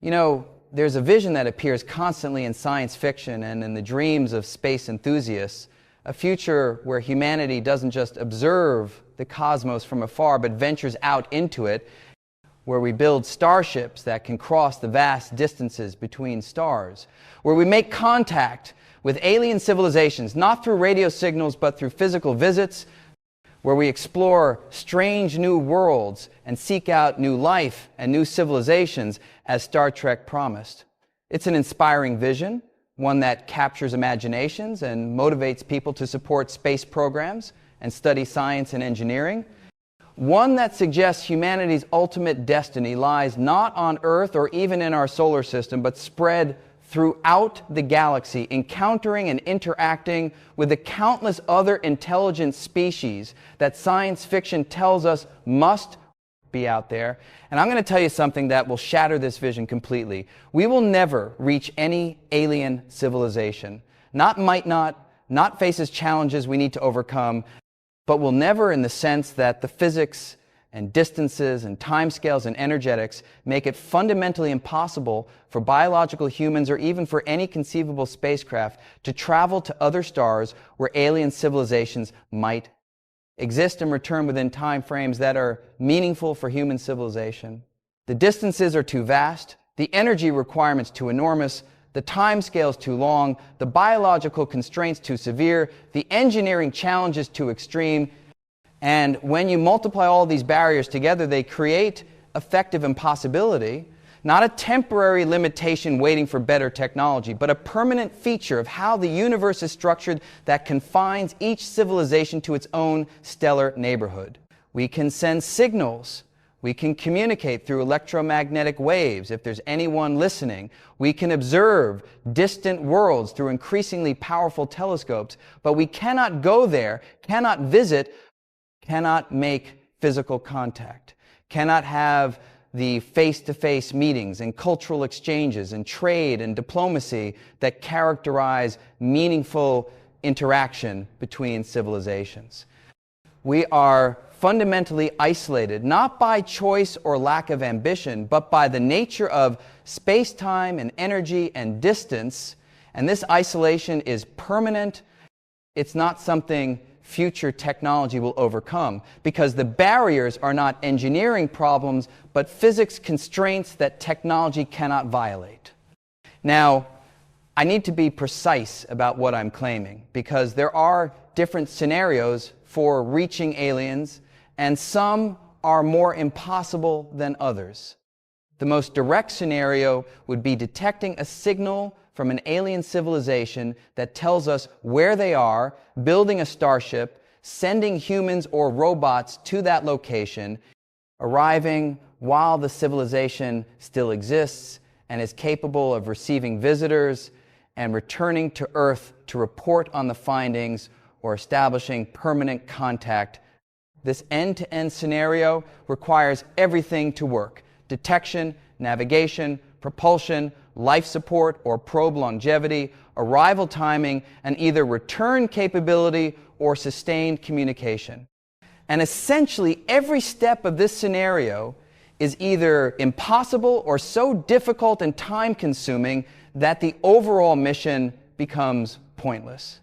You know, there's a vision that appears constantly in science fiction and in the dreams of space enthusiasts, a future where humanity doesn't just observe the cosmos from afar, but ventures out into it, where we build starships that can cross the vast distances between stars, where we make contact with alien civilizations, not through radio signals, but through physical visits, where we explore strange new worlds and seek out new life and new civilizations, as Star Trek promised. It's an inspiring vision, one that captures imaginations and motivates people to support space programs and study science and engineering. One that suggests humanity's ultimate destiny lies not on Earth or even in our solar system, but spread throughout the galaxy, encountering and interacting with the countless other intelligent species that science fiction tells us must be out there. And I'm going to tell you something that will shatter this vision completely. We will never reach any alien civilization. Might not faces challenges we need to overcome, but will never in the sense that the physics and distances and timescales and energetics make it fundamentally impossible for biological humans or even for any conceivable spacecraft to travel to other stars where alien civilizations might exist and return within time frames that are meaningful for human civilization. The distances are too vast, the energy requirements too enormous, the timescales too long, the biological constraints too severe, the engineering challenges too extreme. And when you multiply all these barriers together, they create effective impossibility, not a temporary limitation waiting for better technology, but a permanent feature of how the universe is structured that confines each civilization to its own stellar neighborhood. We can send signals. We can communicate through electromagnetic waves if there's anyone listening. We can observe distant worlds through increasingly powerful telescopes, but we cannot go there, cannot visit, cannot make physical contact, cannot have the face-to-face meetings and cultural exchanges and trade and diplomacy that characterize meaningful interaction between civilizations. We are fundamentally isolated, not by choice or lack of ambition, but by the nature of space-time and energy and distance. And this isolation is permanent. It's not something future technology will overcome, because the barriers are not engineering problems, but physics constraints that technology cannot violate. Now, I need to be precise about what I'm claiming, because there are different scenarios for reaching aliens, and some are more impossible than others. The most direct scenario would be detecting a signal from an alien civilization that tells us where they are, building a starship, sending humans or robots to that location, arriving while the civilization still exists and is capable of receiving visitors, and returning to Earth to report on the findings or establishing permanent contact. This end-to-end scenario requires everything to work: detection, navigation, propulsion, life support or probe longevity, arrival timing, and either return capability or sustained communication. And essentially, every step of this scenario is either impossible or so difficult and time-consuming that the overall mission becomes pointless.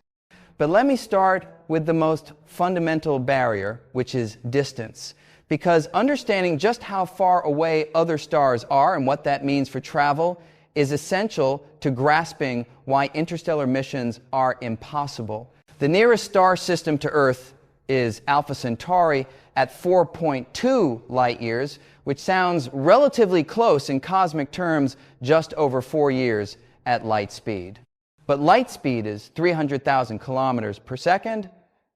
But let me start with the most fundamental barrier, which is distance. Because understanding just how far away other stars are and what that means for travel is essential to grasping why interstellar missions are impossible. The nearest star system to Earth is Alpha Centauri at 4.2 light years, which sounds relatively close in cosmic terms, just over 4 years at light speed. But light speed is 300,000 kilometers per second,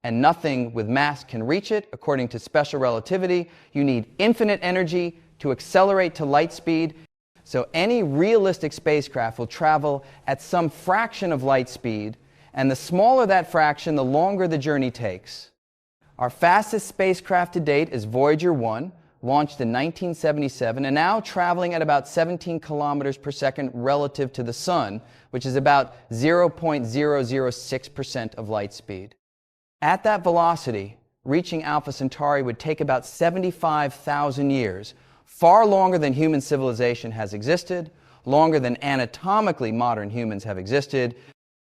and nothing with mass can reach it. According to special relativity, you need infinite energy to accelerate to light speed. So any realistic spacecraft will travel at some fraction of light speed, and the smaller that fraction, the longer the journey takes. Our fastest spacecraft to date is Voyager 1, launched in 1977, and now traveling at about 17 kilometers per second relative to the Sun, which is about 0.006% of light speed. At that velocity, reaching Alpha Centauri would take about 75,000 years, far longer than human civilization has existed, longer than anatomically modern humans have existed,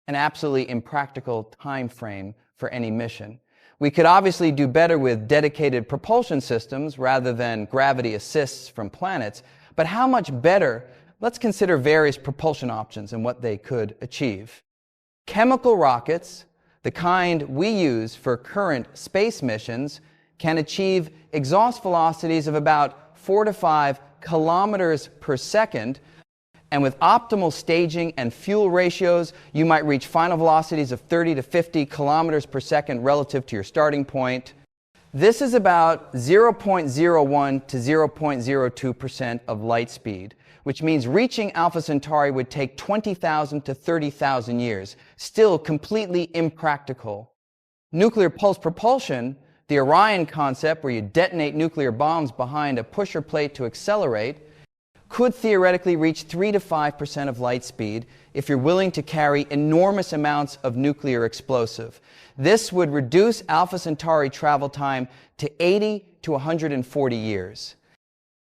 an absolutely impractical time frame for any mission. We could obviously do better with dedicated propulsion systems rather than gravity assists from planets, but how much better? Let's consider various propulsion options and what they could achieve. Chemical rockets, the kind we use for current space missions, can achieve exhaust velocities of about 4 to 5 kilometers per second, and with optimal staging and fuel ratios, you might reach final velocities of 30 to 50 kilometers per second relative to your starting point. This is about 0.01 to 0.02% of light speed, which means reaching Alpha Centauri would take 20,000 to 30,000 years, still completely impractical. Nuclear pulse propulsion, the Orion concept where you detonate nuclear bombs behind a pusher plate to accelerate, could theoretically reach 3 to 5% of light speed if you're willing to carry enormous amounts of nuclear explosive. This would reduce Alpha Centauri travel time to 80 to 140 years,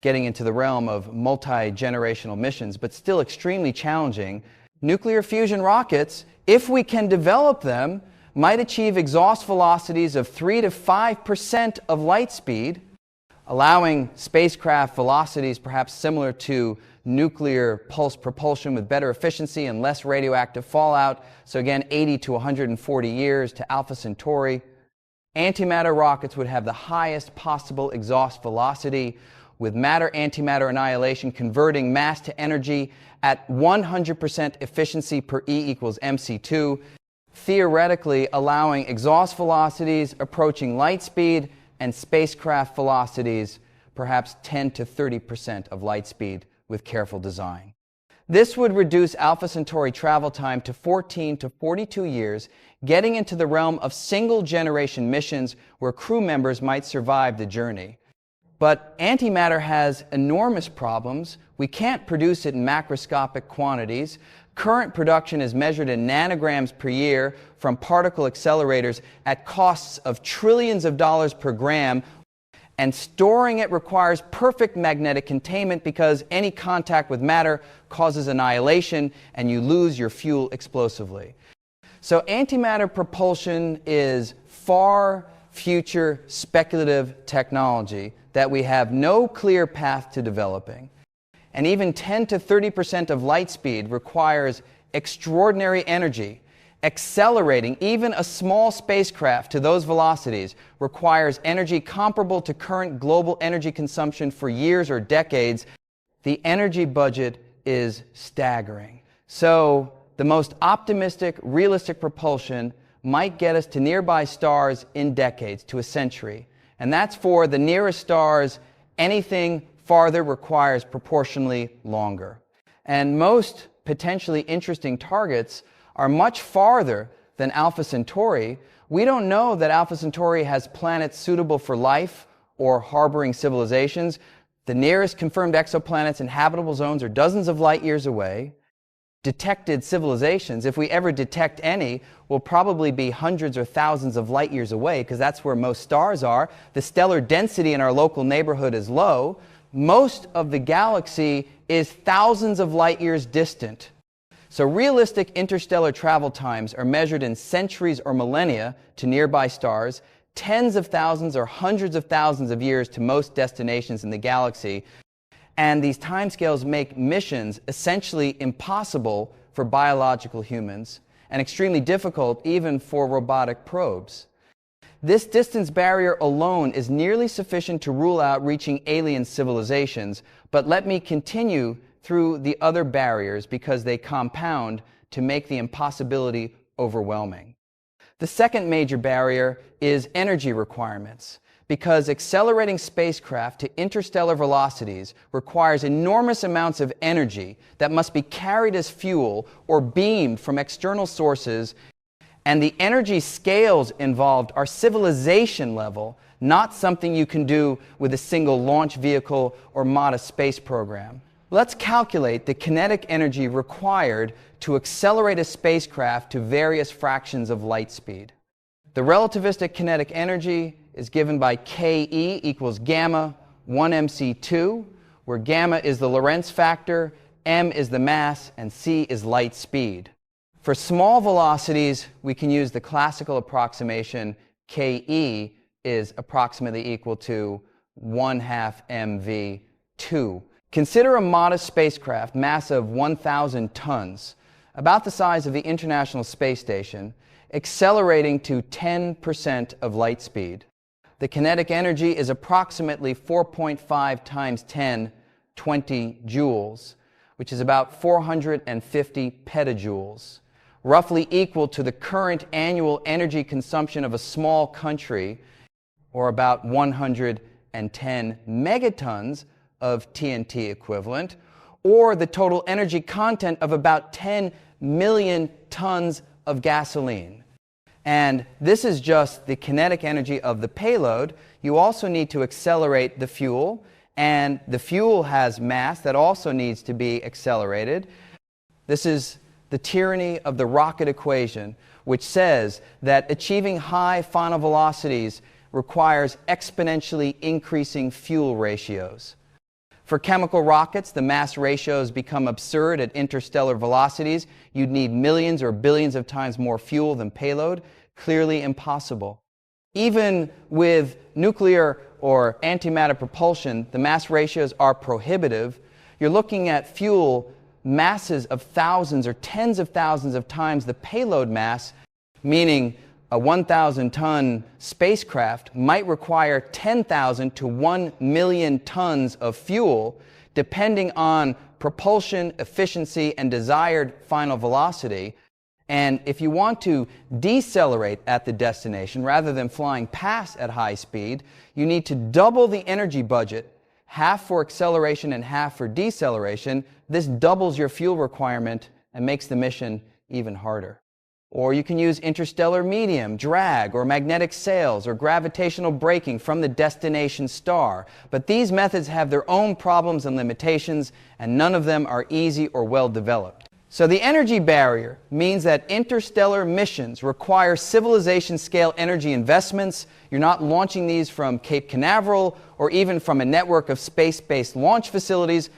getting into the realm of multi-generational missions, but still extremely challenging. Nuclear fusion rockets, if we can develop them, might achieve exhaust velocities of 3 to 5% of light speed, allowing spacecraft velocities perhaps similar to nuclear pulse propulsion with better efficiency and less radioactive fallout. So again, 80 to 140 years to Alpha Centauri. Antimatter rockets would have the highest possible exhaust velocity, with matter-antimatter annihilation converting mass to energy at 100% efficiency per E equals mc2, theoretically allowing exhaust velocities approaching light speed and spacecraft velocities perhaps 10 to 30% of light speed with careful design. This would reduce Alpha Centauri travel time to 14 to 42 years, getting into the realm of single-generation missions where crew members might survive the journey. But antimatter has enormous problems. We can't produce it in macroscopic quantities. Current production is measured in nanograms per year from particle accelerators at costs of trillions of dollars per gram, and storing it requires perfect magnetic containment because any contact with matter causes annihilation and you lose your fuel explosively. So antimatter propulsion is far future speculative technology that we have no clear path to developing. And even 10 to 30% of light speed requires extraordinary energy. Accelerating even a small spacecraft to those velocities requires energy comparable to current global energy consumption for years or decades. The energy budget is staggering. So the most optimistic, realistic propulsion might get us to nearby stars in decades, to a century. And that's for the nearest stars. Anything farther requires proportionally longer. And most potentially interesting targets are much farther than Alpha Centauri. We don't know that Alpha Centauri has planets suitable for life or harboring civilizations. The nearest confirmed exoplanets and habitable zones are dozens of light years away. Detected civilizations, if we ever detect any, will probably be hundreds or thousands of light years away because that's where most stars are. The stellar density in our local neighborhood is low. Most of the galaxy is thousands of light years distant. So realistic interstellar travel times are measured in centuries or millennia to nearby stars, tens of thousands or hundreds of thousands of years to most destinations in the galaxy. And these timescales make missions essentially impossible for biological humans and extremely difficult even for robotic probes. This distance barrier alone is nearly sufficient to rule out reaching alien civilizations, but let me continue through the other barriers because they compound to make the impossibility overwhelming. The second major barrier is energy requirements, because accelerating spacecraft to interstellar velocities requires enormous amounts of energy that must be carried as fuel or beamed from external sources. And the energy scales involved are civilization level, not something you can do with a single launch vehicle or modest space program. Let's calculate the kinetic energy required to accelerate a spacecraft to various fractions of light speed. The relativistic kinetic energy is given by Ke equals gamma 1 mc2, where gamma is the Lorentz factor, m is the mass, and c is light speed. For small velocities, we can use the classical approximation ke is approximately equal to 1/2 mv2. Consider a modest spacecraft, mass of 1,000 tons, about the size of the International Space Station, accelerating to 10% of light speed. The kinetic energy is approximately 4.5 times 10, 20 joules, which is about 450 petajoules, roughly equal to the current annual energy consumption of a small country, or about 110 megatons of TNT equivalent, or the total energy content of about 10 million tons of gasoline. And this is just the kinetic energy of the payload. You also need to accelerate the fuel, and the fuel has mass that also needs to be accelerated. This is the tyranny of the rocket equation, which says that achieving high final velocities requires exponentially increasing fuel ratios. For chemical rockets, the mass ratios become absurd at interstellar velocities. You'd need millions or billions of times more fuel than payload. Clearly impossible. Even with nuclear or antimatter propulsion, the mass ratios are prohibitive. You're looking at fuel masses of thousands or tens of thousands of times the payload mass, meaning a 1,000-ton spacecraft might require 10,000 to 1 million tons of fuel, depending on propulsion, efficiency, and desired final velocity. And if you want to decelerate at the destination rather than flying past at high speed, you need to double the energy budget, half for acceleration and half for deceleration. This doubles your fuel requirement and makes the mission even harder. Or you can use interstellar medium, drag, or magnetic sails, or gravitational braking from the destination star. But these methods have their own problems and limitations, and none of them are easy or well developed. So the energy barrier means that interstellar missions require civilization-scale energy investments. You're not launching these from Cape Canaveral or even from a network of space-based launch facilities.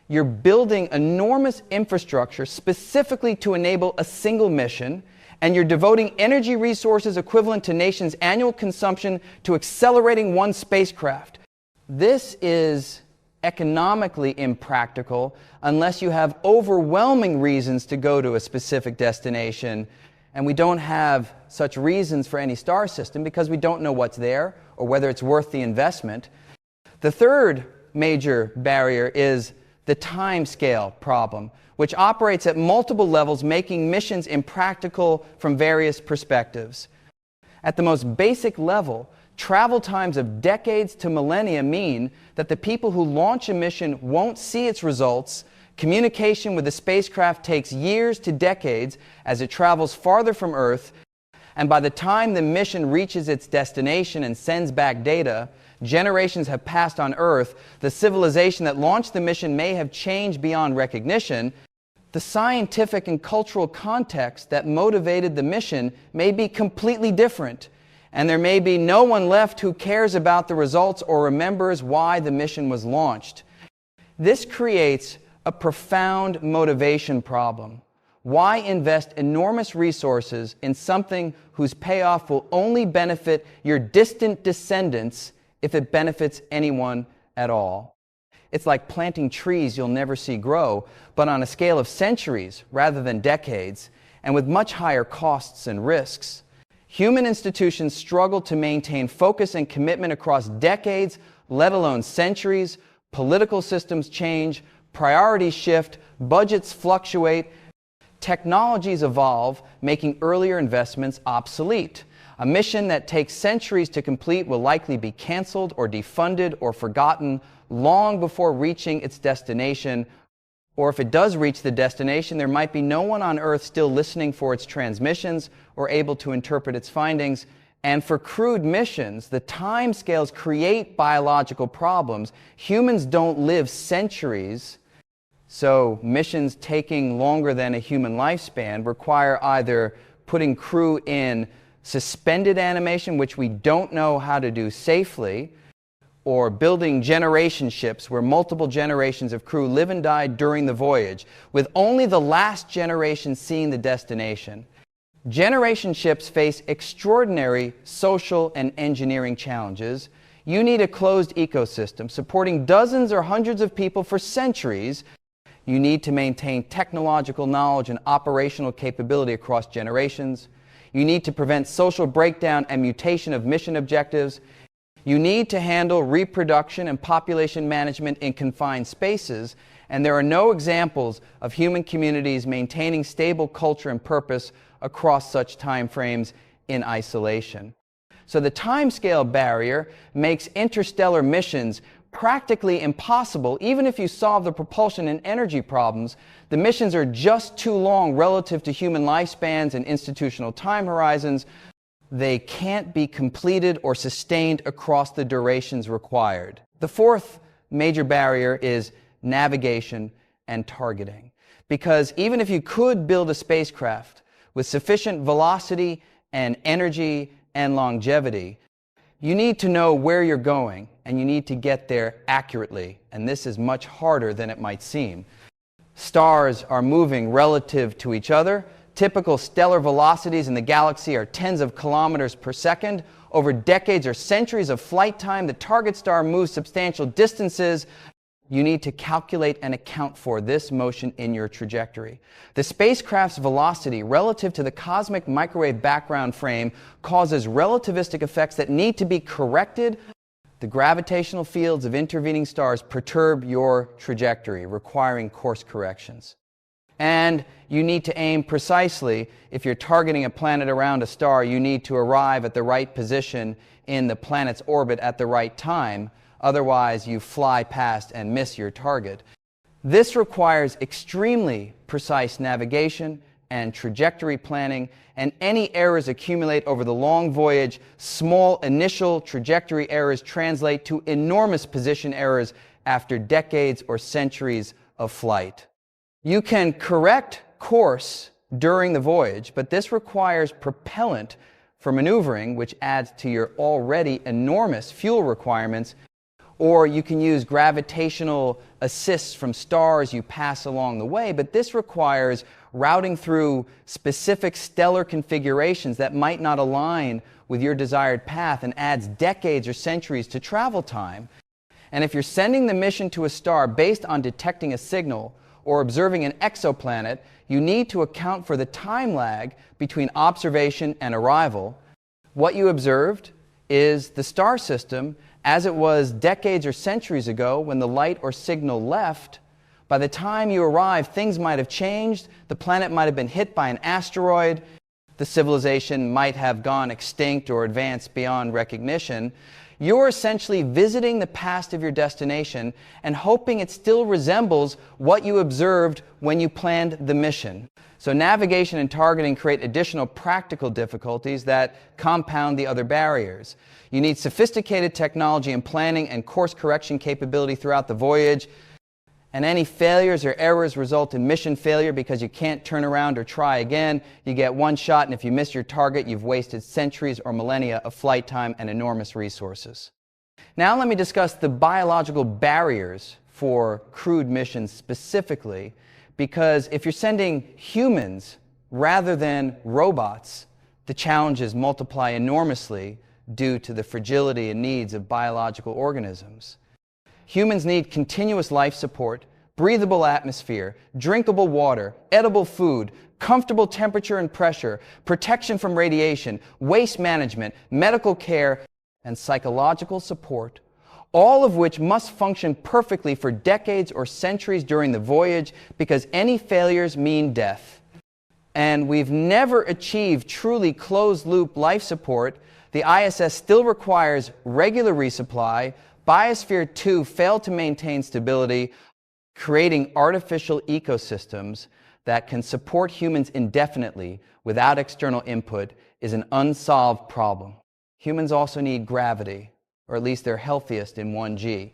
You're building enormous infrastructure specifically to enable a single mission, and you're devoting energy resources equivalent to nations' annual consumption to accelerating one spacecraft. This is economically impractical unless you have overwhelming reasons to go to a specific destination, and we don't have such reasons for any star system because we don't know what's there or whether it's worth the investment. The third major barrier is the time scale problem, which operates at multiple levels, making missions impractical from various perspectives. At the most basic level, travel times of decades to millennia mean that the people who launch a mission won't see its results. Communication with the spacecraft takes years to decades as it travels farther from Earth, and by the time the mission reaches its destination and sends back data, generations have passed on Earth. The civilization that launched the mission may have changed beyond recognition. The scientific and cultural context that motivated the mission may be completely different, and there may be no one left who cares about the results or remembers why the mission was launched. This creates a profound motivation problem. Why invest enormous resources in something whose payoff will only benefit your distant descendants if it benefits anyone at all? It's like planting trees you'll never see grow, but on a scale of centuries rather than decades, and with much higher costs and risks. Human institutions struggle to maintain focus and commitment across decades, let alone centuries. Political systems change, priorities shift, budgets fluctuate, technologies evolve, making earlier investments obsolete. A mission that takes centuries to complete will likely be canceled or defunded or forgotten long before reaching its destination. Or if it does reach the destination, there might be no one on Earth still listening for its transmissions or able to interpret its findings. And for crewed missions, the time scales create biological problems. Humans don't live centuries, so missions taking longer than a human lifespan require either putting crew in suspended animation, which we don't know how to do safely, or building generation ships where multiple generations of crew live and die during the voyage, with only the last generation seeing the destination. Generation ships face extraordinary social and engineering challenges. You need a closed ecosystem supporting dozens or hundreds of people for centuries. You need to maintain technological knowledge and operational capability across generations. You need to prevent social breakdown and mutation of mission objectives. You need to handle reproduction and population management in confined spaces, and there are no examples of human communities maintaining stable culture and purpose across such time frames in isolation. So the timescale barrier makes interstellar missions practically impossible. Even if you solve the propulsion and energy problems, the missions are just too long relative to human lifespans and institutional time horizons. They can't be completed or sustained across the durations required. The fourth major barrier is navigation and targeting. Because even if you could build a spacecraft with sufficient velocity and energy and longevity, you need to know where you're going, and you need to get there accurately. And this is much harder than it might seem. Stars are moving relative to each other. Typical stellar velocities in the galaxy are tens of kilometers per second. Over decades or centuries of flight time, the target star moves substantial distances. You need to calculate and account for this motion in your trajectory. The spacecraft's velocity relative to the cosmic microwave background frame causes relativistic effects that need to be corrected. The gravitational fields of intervening stars perturb your trajectory, requiring course corrections. And you need to aim precisely. If you're targeting a planet around a star, you need to arrive at the right position in the planet's orbit at the right time. Otherwise, you fly past and miss your target. This requires extremely precise navigation and trajectory planning, and any errors accumulate over the long voyage. Small initial trajectory errors translate to enormous position errors after decades or centuries of flight. You can correct course during the voyage, but this requires propellant for maneuvering, which adds to your already enormous fuel requirements. Or you can use gravitational assists from stars you pass along the way, but this requires routing through specific stellar configurations that might not align with your desired path and adds decades or centuries to travel time. And if you're sending the mission to a star based on detecting a signal or observing an exoplanet, you need to account for the time lag between observation and arrival. What you observed is the star system as it was decades or centuries ago when the light or signal left. By the time you arrive, things might have changed. The planet might have been hit by an asteroid. The civilization might have gone extinct or advanced beyond recognition. You're essentially visiting the past of your destination and hoping it still resembles what you observed when you planned the mission. So navigation and targeting create additional practical difficulties that compound the other barriers. You need sophisticated technology and planning and course correction capability throughout the voyage. And any failures or errors result in mission failure because you can't turn around or try again. You get one shot, and if you miss your target, you've wasted centuries or millennia of flight time and enormous resources. Now let me discuss the biological barriers for crewed missions specifically, because if you're sending humans rather than robots, the challenges multiply enormously due to the fragility and needs of biological organisms. Humans need continuous life support, breathable atmosphere, drinkable water, edible food, comfortable temperature and pressure, protection from radiation, waste management, medical care, and psychological support, all of which must function perfectly for decades or centuries during the voyage, because any failures mean death. And we've never achieved truly closed-loop life support. The ISS still requires regular resupply. Biosphere 2 failed to maintain stability. Creating artificial ecosystems that can support humans indefinitely without external input is an unsolved problem. Humans also need gravity, or at least they're healthiest in 1G.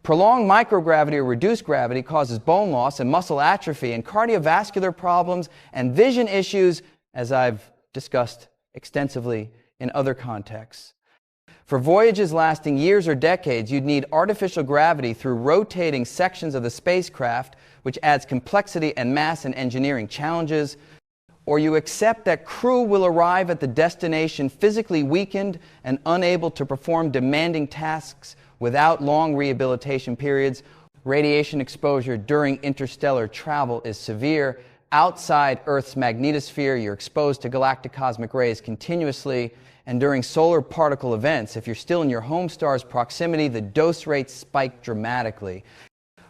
Prolonged microgravity or reduced gravity causes bone loss and muscle atrophy and cardiovascular problems and vision issues, as I've discussed extensively in other contexts. For voyages lasting years or decades, you'd need artificial gravity through rotating sections of the spacecraft, which adds complexity and mass and engineering challenges. Or you accept that crew will arrive at the destination physically weakened and unable to perform demanding tasks without long rehabilitation periods. Radiation exposure during interstellar travel is severe. Outside Earth's magnetosphere, you're exposed to galactic cosmic rays continuously. And during solar particle events, if you're still in your home star's proximity, the dose rates spike dramatically.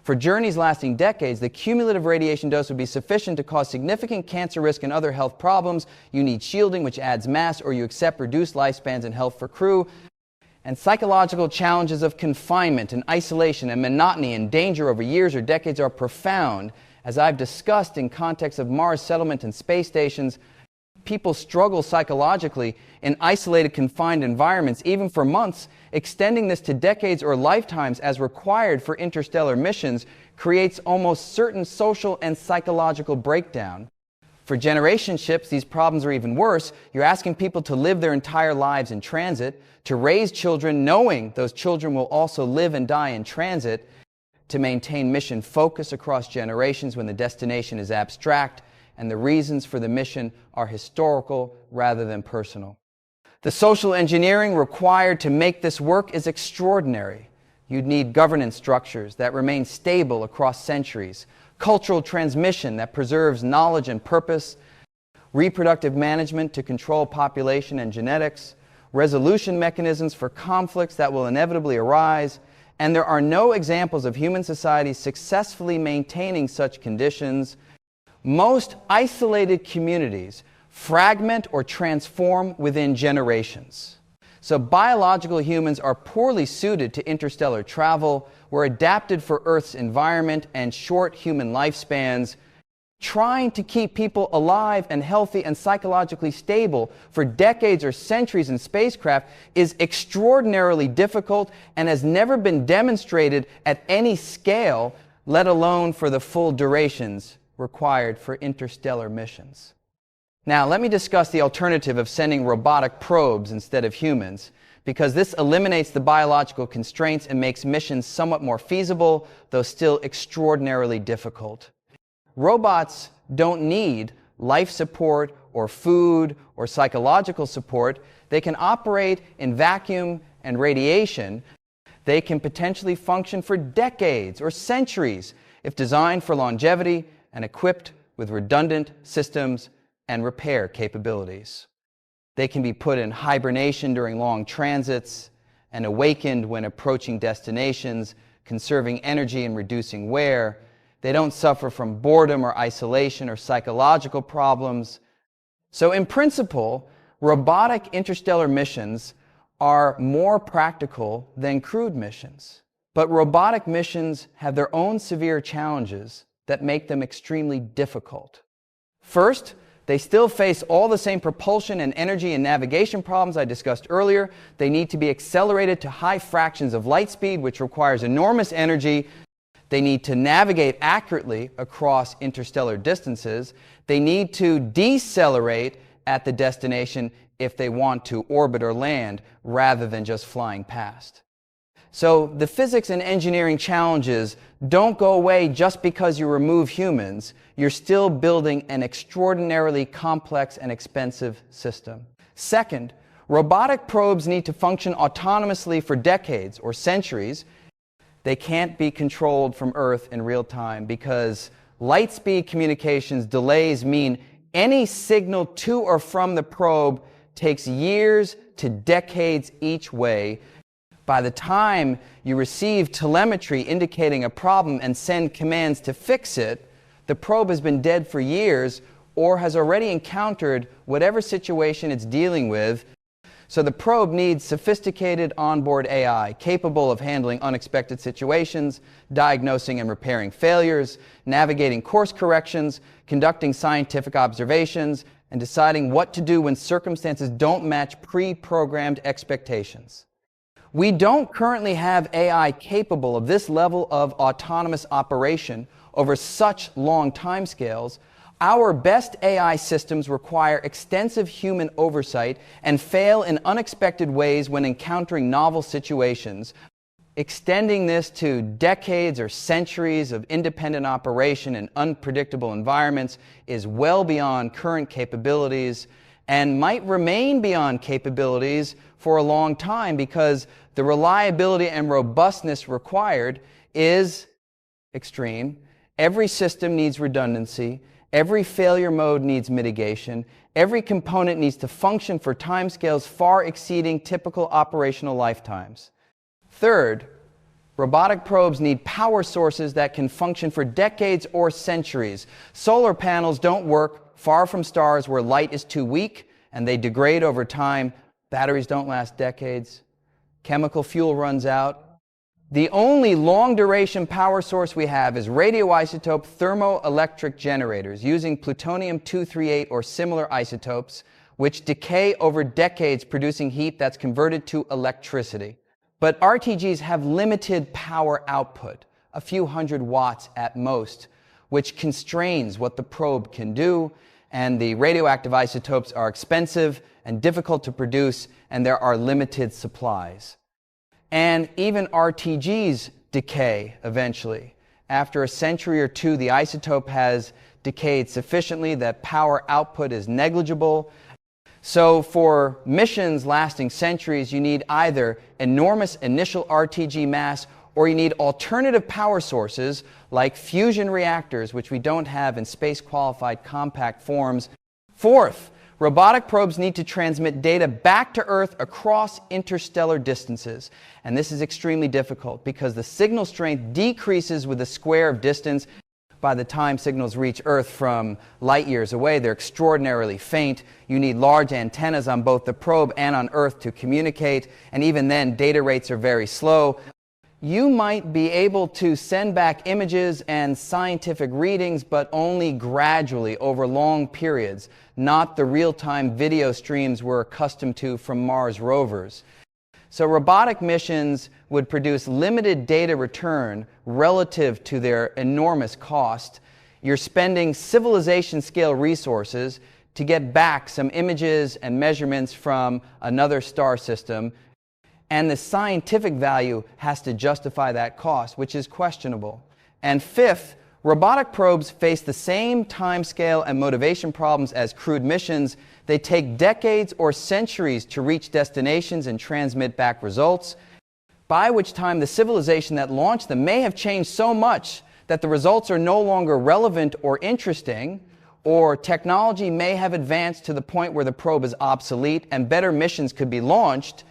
For journeys lasting decades, the cumulative radiation dose would be sufficient to cause significant cancer risk and other health problems. You need shielding, which adds mass, or you accept reduced lifespans and health for crew. And psychological challenges of confinement and isolation and monotony and danger over years or decades are profound. As I've discussed in context of Mars settlement and space stations, people struggle psychologically in isolated, confined environments, even for months. Extending this to decades or lifetimes as required for interstellar missions creates almost certain social and psychological breakdown. For generation ships, these problems are even worse. You're asking people to live their entire lives in transit, to raise children knowing those children will also live and die in transit, to maintain mission focus across generations when the destination is abstract, and the reasons for the mission are historical rather than personal. The social engineering required to make this work is extraordinary. You'd need governance structures that remain stable across centuries, cultural transmission that preserves knowledge and purpose, reproductive management to control population and genetics, resolution mechanisms for conflicts that will inevitably arise, and there are no examples of human society successfully maintaining such conditions. Most isolated communities fragment or transform within generations. So biological humans are poorly suited to interstellar travel. We're adapted for Earth's environment and short human lifespans. Trying to keep people alive and healthy and psychologically stable for decades or centuries in spacecraft is extraordinarily difficult and has never been demonstrated at any scale, let alone for the full durations required for interstellar missions. Now, let me discuss the alternative of sending robotic probes instead of humans, because this eliminates the biological constraints and makes missions somewhat more feasible, though still extraordinarily difficult. Robots don't need life support or food or psychological support. They can operate in vacuum and radiation. They can potentially function for decades or centuries if designed for longevity and equipped with redundant systems and repair capabilities. They can be put in hibernation during long transits and awakened when approaching destinations, conserving energy and reducing wear. They don't suffer from boredom or isolation or psychological problems. So in principle, robotic interstellar missions are more practical than crewed missions. But robotic missions have their own severe challenges that make them extremely difficult. First, they still face all the same propulsion and energy and navigation problems I discussed earlier. They need to be accelerated to high fractions of light speed, which requires enormous energy. They need to navigate accurately across interstellar distances. They need to decelerate at the destination if they want to orbit or land rather than just flying past. So the physics and engineering challenges don't go away just because you remove humans. You're still building an extraordinarily complex and expensive system. Second, robotic probes need to function autonomously for decades or centuries. They can't be controlled from Earth in real time because light speed communications delays mean any signal to or from the probe takes years to decades each way. By the time you receive telemetry indicating a problem and send commands to fix it, the probe has been dead for years or has already encountered whatever situation it's dealing with. So the probe needs sophisticated onboard AI capable of handling unexpected situations, diagnosing and repairing failures, navigating course corrections, conducting scientific observations, and deciding what to do when circumstances don't match pre-programmed expectations. We don't currently have AI capable of this level of autonomous operation over such long timescales. Our best AI systems require extensive human oversight and fail in unexpected ways when encountering novel situations. Extending this to decades or centuries of independent operation in unpredictable environments is well beyond current capabilities and might remain beyond capabilities for a long time because the reliability and robustness required is extreme. Every system needs redundancy. Every failure mode needs mitigation. Every component needs to function for timescales far exceeding typical operational lifetimes. Third, robotic probes need power sources that can function for decades or centuries. Solar panels don't work far from stars where light is too weak and they degrade over time. Batteries don't last decades. Chemical fuel runs out. The only long-duration power source we have is radioisotope thermoelectric generators using plutonium-238 or similar isotopes, which decay over decades, producing heat that's converted to electricity. But RTGs have limited power output, a few hundred watts at most, which constrains what the probe can do, and the radioactive isotopes are expensive and difficult to produce, and there are limited supplies. And even RTGs decay eventually. After a century or two, the isotope has decayed sufficiently that power output is negligible. So for missions lasting centuries, you need either enormous initial RTG mass or you need alternative power sources like fusion reactors, which we don't have in space-qualified compact forms. Fourth, robotic probes need to transmit data back to Earth across interstellar distances. And this is extremely difficult because the signal strength decreases with the square of distance. By the time signals reach Earth from light years away, they're extraordinarily faint. You need large antennas on both the probe and on Earth to communicate, and even then, data rates are very slow. You might be able to send back images and scientific readings, but only gradually over long periods, not the real-time video streams we're accustomed to from Mars rovers. So robotic missions would produce limited data return relative to their enormous cost. You're spending civilization-scale resources to get back some images and measurements from another star system, and the scientific value has to justify that cost, which is questionable. And fifth, robotic probes face the same timescale and motivation problems as crewed missions. They take decades or centuries to reach destinations and transmit back results, by which time the civilization that launched them may have changed so much that the results are no longer relevant or interesting, or technology may have advanced to the point where the probe is obsolete and better missions could be launched,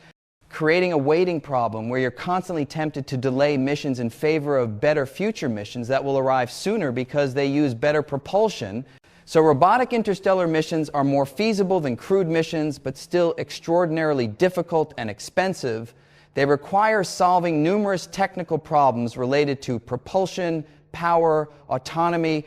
creating a waiting problem where you're constantly tempted to delay missions in favor of better future missions that will arrive sooner because they use better propulsion. So robotic interstellar missions are more feasible than crewed missions, but still extraordinarily difficult and expensive. They require solving numerous technical problems related to propulsion, power, autonomy,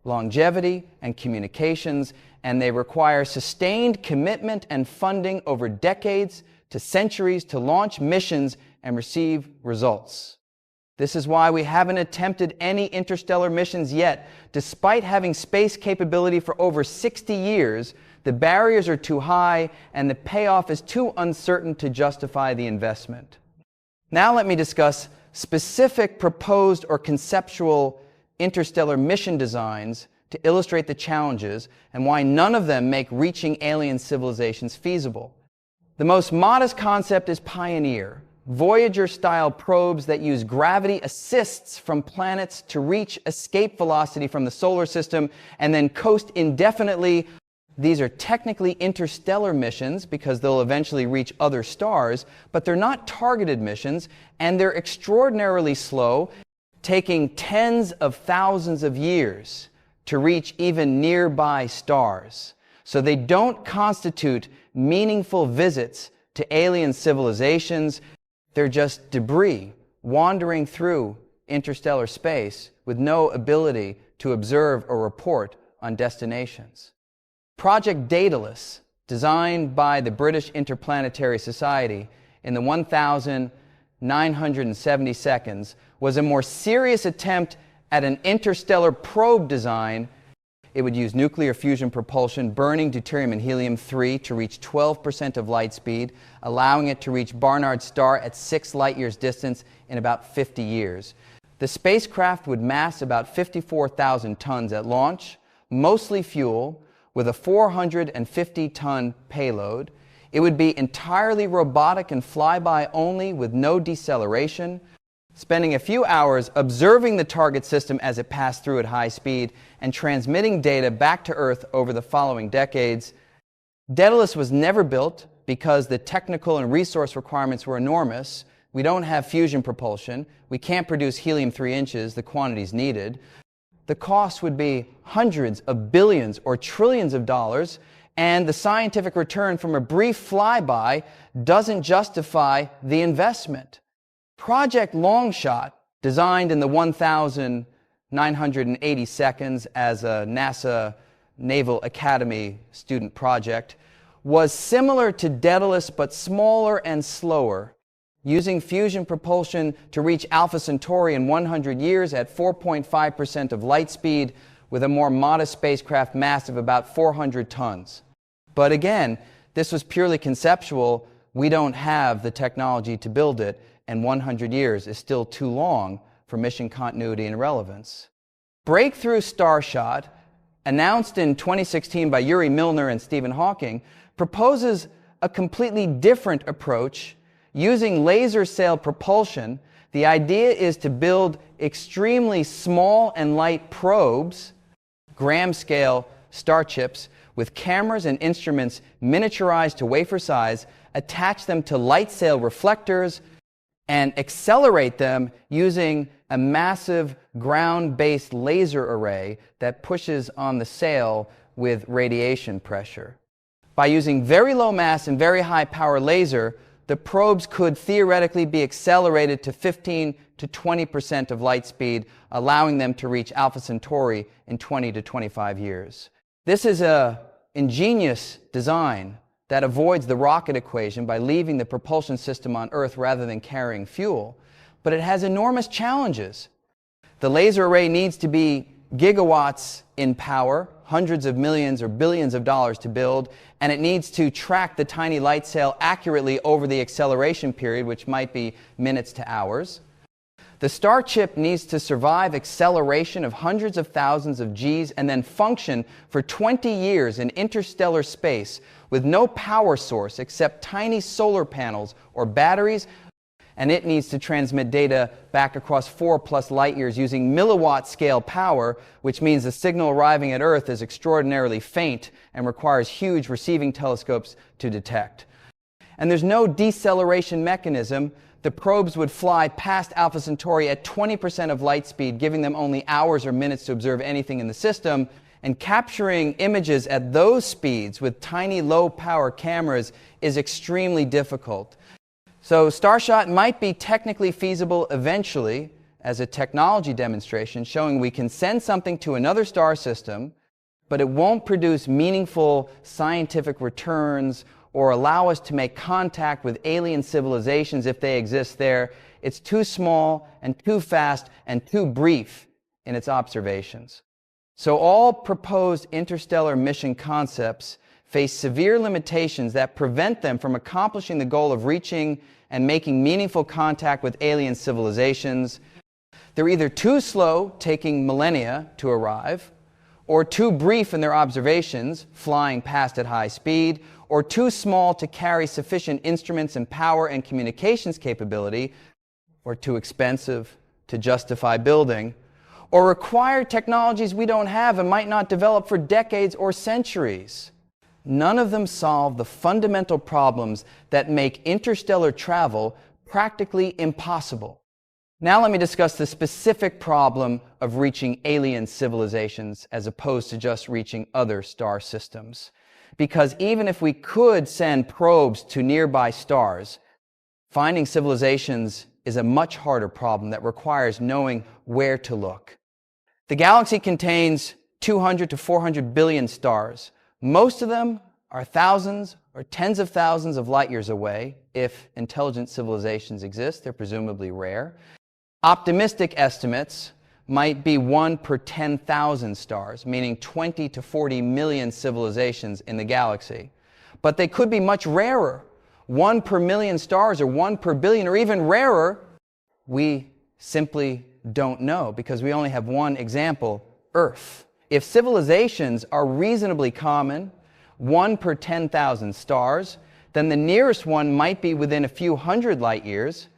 longevity, and communications, and they require sustained commitment and funding over decades to centuries to launch missions and receive results. This is why we haven't attempted any interstellar missions yet. Despite having space capability for over 60 years, the barriers are too high and the payoff is too uncertain to justify the investment. Now let me discuss specific proposed or conceptual interstellar mission designs to illustrate the challenges and why none of them make reaching alien civilizations feasible. The most modest concept is Pioneer, Voyager-style probes that use gravity assists from planets to reach escape velocity from the solar system and then coast indefinitely. These are technically interstellar missions because they'll eventually reach other stars, but they're not targeted missions, and they're extraordinarily slow, taking tens of thousands of years to reach even nearby stars. So they don't constitute meaningful visits to alien civilizations. They're just debris wandering through interstellar space with no ability to observe or report on destinations. Project Daedalus, designed by the British Interplanetary Society in the 1,970 seconds, was a more serious attempt at an interstellar probe design. It would use nuclear fusion propulsion, burning deuterium and helium-3 to reach 12% of light speed, allowing it to reach Barnard's star at 6 light-years distance in about 50 years. The spacecraft would mass about 54,000 tons at launch, mostly fuel, with a 450-ton payload. It would be entirely robotic and flyby only with no deceleration, spending a few hours observing the target system as it passed through at high speed and transmitting data back to Earth over the following decades. Daedalus was never built because the technical and resource requirements were enormous. We don't have fusion propulsion. We can't produce helium-3 inches, the quantities needed. The cost would be hundreds of billions or trillions of dollars, and the scientific return from a brief flyby doesn't justify the investment. Project Longshot, designed in the 1,980 seconds as a NASA Naval Academy student project, was similar to Daedalus but smaller and slower, using fusion propulsion to reach Alpha Centauri in 100 years at 4.5% of light speed with a more modest spacecraft mass of about 400 tons. But again, this was purely conceptual. We don't have the technology to build it, and 100 years is still too long for mission continuity and relevance. Breakthrough Starshot, announced in 2016 by Yuri Milner and Stephen Hawking, proposes a completely different approach using laser sail propulsion. The idea is to build extremely small and light probes, gram-scale star chips, with cameras and instruments miniaturized to wafer size, attach them to light sail reflectors, and accelerate them using a massive ground-based laser array that pushes on the sail with radiation pressure. By using very low mass and very high power laser, the probes could theoretically be accelerated to 15 to 20% of light speed, allowing them to reach Alpha Centauri in 20 to 25 years. This is an ingenious design that avoids the rocket equation by leaving the propulsion system on Earth rather than carrying fuel. But it has enormous challenges. The laser array needs to be gigawatts in power, hundreds of millions or billions of dollars to build, and it needs to track the tiny light sail accurately over the acceleration period, which might be minutes to hours. The star chip needs to survive acceleration of hundreds of thousands of Gs and then function for 20 years in interstellar space with no power source except tiny solar panels or batteries, and it needs to transmit data back across 4+ light years using milliwatt scale power, which means the signal arriving at Earth is extraordinarily faint and requires huge receiving telescopes to detect. And there's no deceleration mechanism. The probes would fly past Alpha Centauri at 20% of light speed, giving them only hours or minutes to observe anything in the system. And capturing images at those speeds with tiny low-power cameras is extremely difficult. So Starshot might be technically feasible eventually as a technology demonstration, showing we can send something to another star system, but it won't produce meaningful scientific returns or allow us to make contact with alien civilizations if they exist there. It's too small and too fast and too brief in its observations. So all proposed interstellar mission concepts face severe limitations that prevent them from accomplishing the goal of reaching and making meaningful contact with alien civilizations. They're either too slow, taking millennia to arrive, or too brief in their observations, flying past at high speed, or too small to carry sufficient instruments and power and communications capability, or too expensive to justify building, or require technologies we don't have and might not develop for decades or centuries. None of them solve the fundamental problems that make interstellar travel practically impossible. Now let me discuss the specific problem of reaching alien civilizations as opposed to just reaching other star systems. Because even if we could send probes to nearby stars, finding civilizations is a much harder problem that requires knowing where to look. The galaxy contains 200 to 400 billion stars. Most of them are thousands or tens of thousands of light years away. If intelligent civilizations exist, they're presumably rare. Optimistic estimates might be 1 per 10,000 stars, meaning 20 to 40 million civilizations in the galaxy. But they could be much rarer, 1 per million stars or 1 per billion, or even rarer. We simply don't know because we only have one example, Earth. If civilizations are reasonably common, 1 per 10,000 stars, then the nearest one might be within a few hundred light years.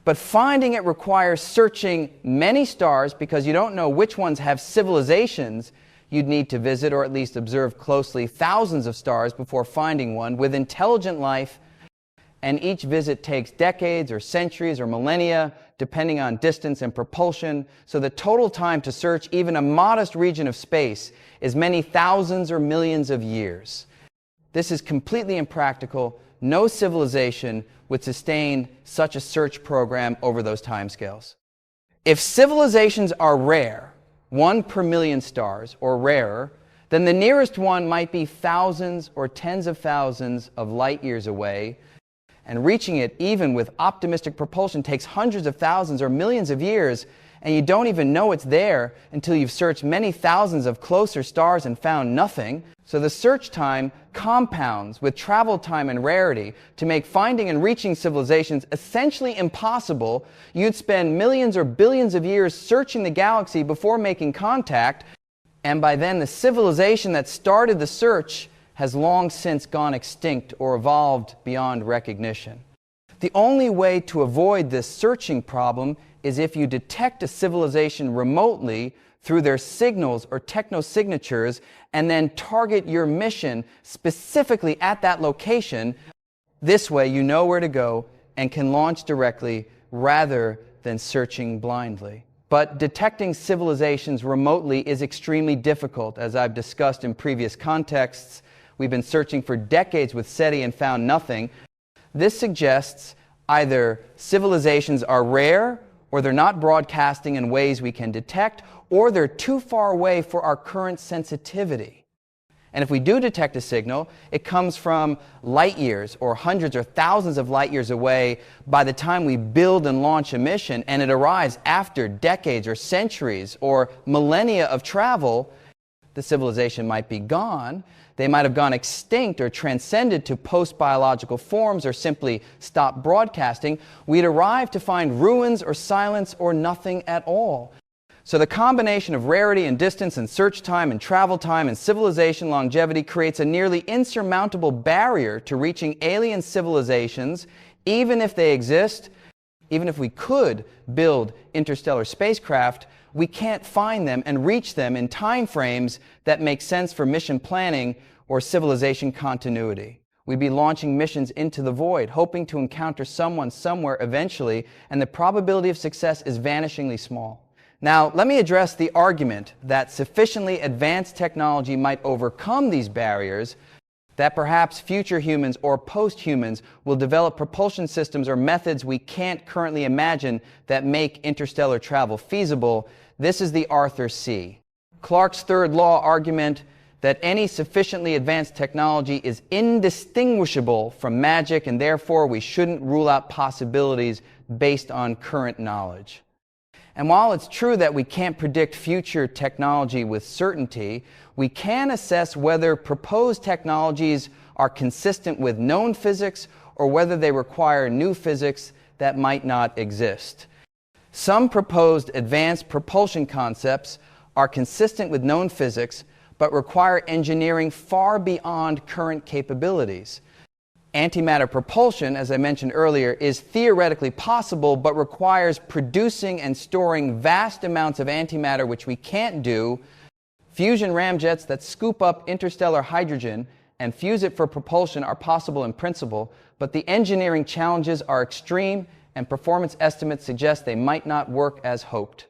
But finding it requires searching many stars because you don't know which ones have civilizations you'd need to visit or at least observe closely thousands of stars before finding one with intelligent life, and each visit takes decades or centuries or millennia depending on distance and propulsion, so the total time to search even a modest region of space is many thousands or millions of years. This is completely impractical. No civilization would sustain such a search program over those timescales. If civilizations are rare, 1 per million stars or rarer, then the nearest one might be thousands or tens of thousands of light years away, and reaching it even with optimistic propulsion takes hundreds of thousands or millions of years, and you don't even know it's there until you've searched many thousands of closer stars and found nothing. So the search time compounds with travel time and rarity to make finding and reaching civilizations essentially impossible. You'd spend millions or billions of years searching the galaxy before making contact, and by then the civilization that started the search has long since gone extinct or evolved beyond recognition. The only way to avoid this searching problem is if you detect a civilization remotely through their signals or technosignatures and then target your mission specifically at that location. This way you know where to go and can launch directly rather than searching blindly. But detecting civilizations remotely is extremely difficult. As I've discussed in previous contexts, we've been searching for decades with SETI and found nothing. This suggests either civilizations are rare, or they're not broadcasting in ways we can detect, or they're too far away for our current sensitivity. And if we do detect a signal, it comes from light years or hundreds or thousands of light years away by the time we build and launch a mission, and it arrives after decades or centuries or millennia of travel. The civilization might be gone. They might have gone extinct or transcended to post-biological forms or simply stopped broadcasting. We'd arrive to find ruins or silence or nothing at all. So the combination of rarity and distance and search time and travel time and civilization longevity creates a nearly insurmountable barrier to reaching alien civilizations, even if they exist. Even if we could build interstellar spacecraft, we can't find them and reach them in time frames that make sense for mission planning or civilization continuity. We'd be launching missions into the void, hoping to encounter someone somewhere eventually, and the probability of success is vanishingly small. Now, let me address the argument that sufficiently advanced technology might overcome these barriers, that perhaps future humans or post-humans will develop propulsion systems or methods we can't currently imagine that make interstellar travel feasible. This is the Arthur C. Clarke's third law argument that any sufficiently advanced technology is indistinguishable from magic, and therefore we shouldn't rule out possibilities based on current knowledge. And while it's true that we can't predict future technology with certainty, we can assess whether proposed technologies are consistent with known physics or whether they require new physics that might not exist. Some proposed advanced propulsion concepts are consistent with known physics but require engineering far beyond current capabilities. Antimatter propulsion, as I mentioned earlier, is theoretically possible but requires producing and storing vast amounts of antimatter, which we can't do. Fusion ramjets that scoop up interstellar hydrogen and fuse it for propulsion are possible in principle, but the engineering challenges are extreme and performance estimates suggest they might not work as hoped.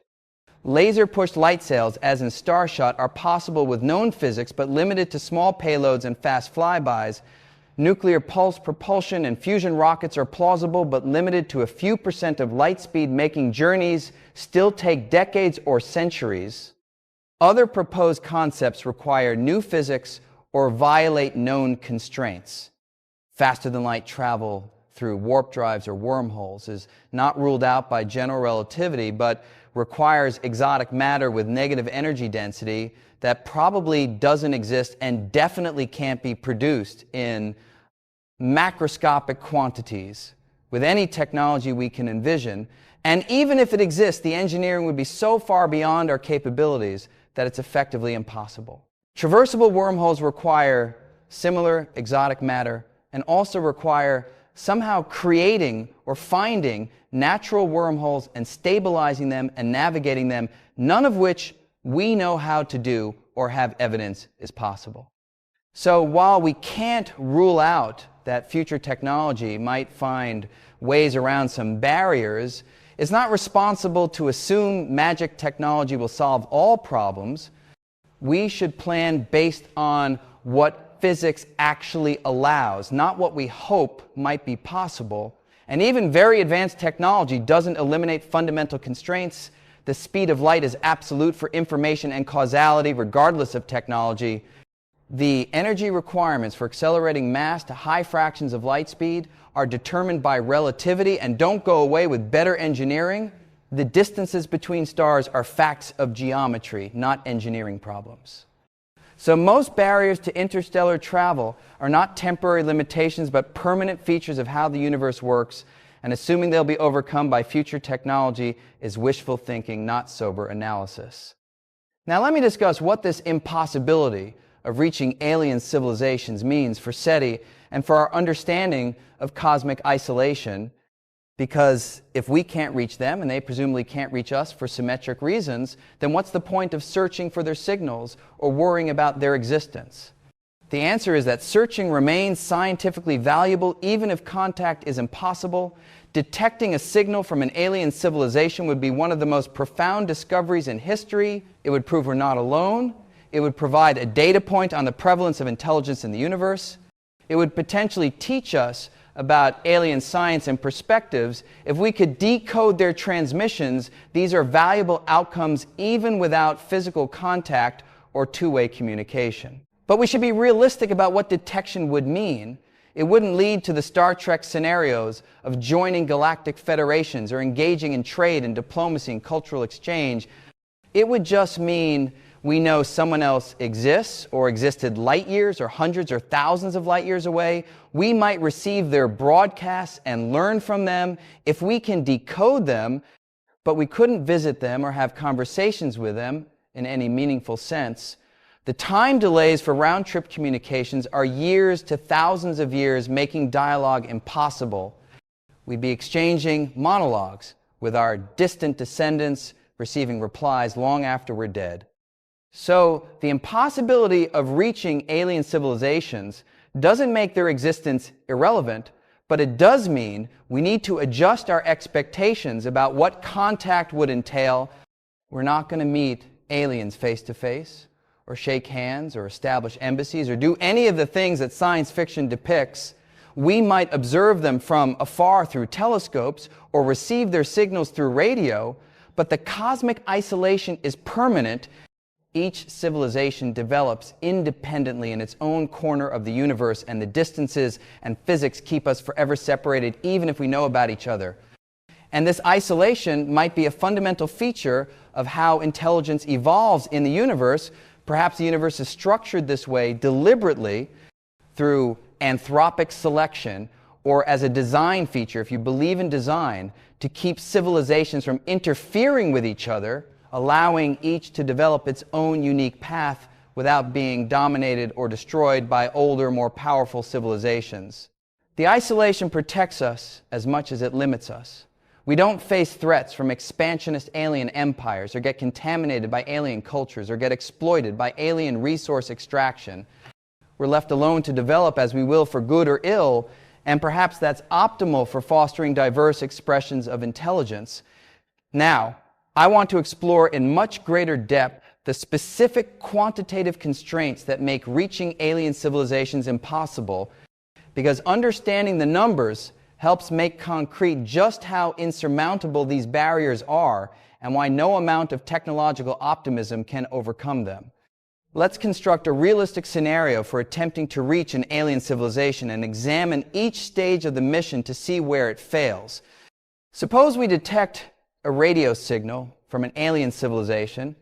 Laser-pushed light sails, as in Starshot, are possible with known physics but limited to small payloads and fast flybys. Nuclear pulse propulsion and fusion rockets are plausible but limited to a few % of light speed, making journeys still take decades or centuries. Other proposed concepts require new physics or violate known constraints. Faster-than-light travel through warp drives or wormholes is not ruled out by general relativity, but requires exotic matter with negative energy density that probably doesn't exist and definitely can't be produced in macroscopic quantities with any technology we can envision. And even if it exists, the engineering would be so far beyond our capabilities that it's effectively impossible. Traversable wormholes require similar exotic matter and also require somehow creating or finding natural wormholes and stabilizing them and navigating them, none of which we know how to do or have evidence is possible. So while we can't rule out that future technology might find ways around some barriers, it's not responsible to assume magic technology will solve all problems. We should plan based on what physics actually allows, not what we hope might be possible. And even very advanced technology doesn't eliminate fundamental constraints. The speed of light is absolute for information and causality, regardless of technology. The energy requirements for accelerating mass to high fractions of light speed are determined by relativity and don't go away with better engineering. The distances between stars are facts of geometry, not engineering problems. So most barriers to interstellar travel are not temporary limitations, but permanent features of how the universe works, and assuming they'll be overcome by future technology is wishful thinking, not sober analysis. Now let me discuss what this impossibility of reaching alien civilizations means for SETI and for our understanding of cosmic isolation, because if we can't reach them and they presumably can't reach us for symmetric reasons, then what's the point of searching for their signals or worrying about their existence? The answer is that searching remains scientifically valuable even if contact is impossible. Detecting a signal from an alien civilization would be one of the most profound discoveries in history. It would prove we're not alone. It would provide a data point on the prevalence of intelligence in the universe. It would potentially teach us about alien science and perspectives. If we could decode their transmissions, these are valuable outcomes even without physical contact or two-way communication. But we should be realistic about what detection would mean. It wouldn't lead to the Star Trek scenarios of joining galactic federations or engaging in trade and diplomacy and cultural exchange. It would just mean we know someone else exists or existed light years or hundreds or thousands of light years away. We might receive their broadcasts and learn from them if we can decode them, but we couldn't visit them or have conversations with them in any meaningful sense. The time delays for round-trip communications are years to thousands of years, making dialogue impossible. We'd be exchanging monologues with our distant descendants, receiving replies long after we're dead. So the impossibility of reaching alien civilizations doesn't make their existence irrelevant, but it does mean we need to adjust our expectations about what contact would entail. We're not going to meet aliens face to face, or shake hands, or establish embassies, or do any of the things that science fiction depicts. We might observe them from afar through telescopes, or receive their signals through radio, but the cosmic isolation is permanent. Each civilization develops independently in its own corner of the universe, and the distances and physics keep us forever separated, even if we know about each other. And this isolation might be a fundamental feature of how intelligence evolves in the universe. Perhaps the universe is structured this way deliberately through anthropic selection, or as a design feature, if you believe in design, to keep civilizations from interfering with each other, allowing each to develop its own unique path without being dominated or destroyed by older, more powerful civilizations. The isolation protects us as much as it limits us. We don't face threats from expansionist alien empires, or get contaminated by alien cultures, or get exploited by alien resource extraction. We're left alone to develop as we will for good or ill, and perhaps that's optimal for fostering diverse expressions of intelligence. Now, I want to explore in much greater depth the specific quantitative constraints that make reaching alien civilizations impossible, because understanding the numbers helps make concrete just how insurmountable these barriers are and why no amount of technological optimism can overcome them. Let's construct a realistic scenario for attempting to reach an alien civilization and examine each stage of the mission to see where it fails. Suppose we detect a radio signal from an alien civilization.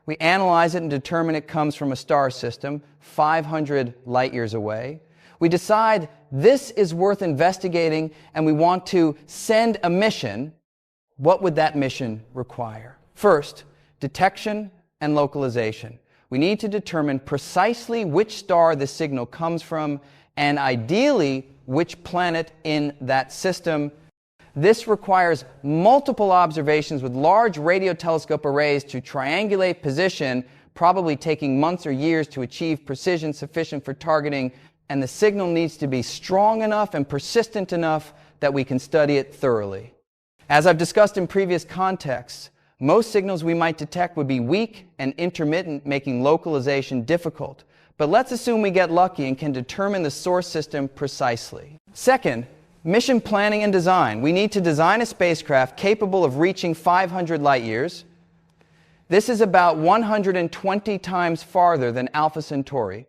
We analyze it and determine it comes from a star system 500 light years away. We decide this is worth investigating and we want to send a mission. What would that mission require? First, detection and localization. We need to determine precisely which star the signal comes from and ideally which planet in that system. This requires multiple observations with large radio telescope arrays to triangulate position, probably taking months or years to achieve precision sufficient for targeting, and the signal needs to be strong enough and persistent enough that we can study it thoroughly. As I've discussed in previous contexts, most signals we might detect would be weak and intermittent, making localization difficult. But let's assume we get lucky and can determine the source system precisely. Second, mission planning and design. We need to design a spacecraft capable of reaching 500 light years. This is about 120 times farther than Alpha Centauri.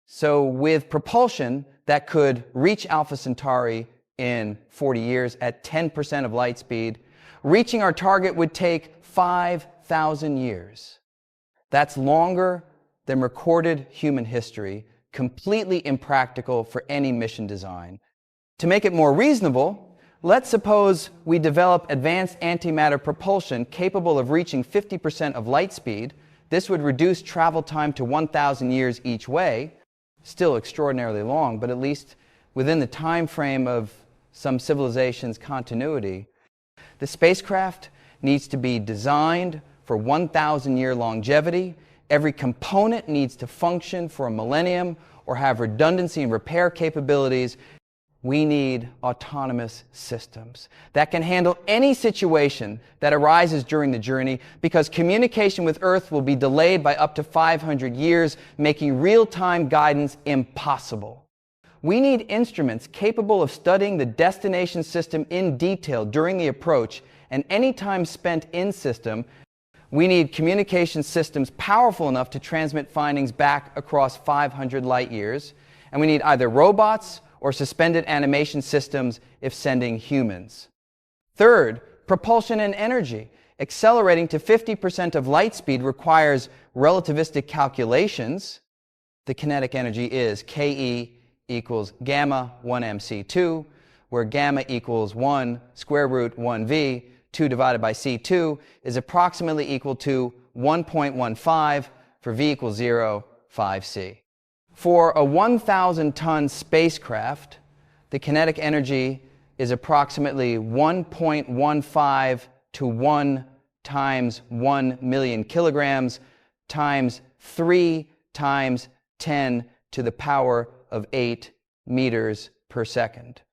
So with propulsion, that could reach Alpha Centauri in 40 years at 10% of light speed. Reaching our target would take 5,000 years. That's longer than recorded human history, completely impractical for any mission design. To make it more reasonable, let's suppose we develop advanced antimatter propulsion capable of reaching 50% of light speed. This would reduce travel time to 1,000 years each way. Still extraordinarily long, but at least within the time frame of some civilization's continuity. The spacecraft needs to be designed for 1,000-year longevity. Every component needs to function for a millennium or have redundancy and repair capabilities. We need autonomous systems that can handle any situation that arises during the journey, because communication with Earth will be delayed by up to 500 years, making real-time guidance impossible. We need instruments capable of studying the destination system in detail during the approach and any time spent in system. We need communication systems powerful enough to transmit findings back across 500 light years. And we need either robots or suspended animation systems if sending humans. Third, propulsion and energy. Accelerating to 50% of light speed requires relativistic calculations. The kinetic energy is Ke equals gamma 1mc2, where gamma equals 1 square root 1v, 2 divided by c2 is approximately equal to 1.15 for v equals 0, 5c. For a 1,000-ton spacecraft, the kinetic energy is approximately 1.15 to 1 times 1 million kilograms times 3 times 10 to the power of 8 meters per second.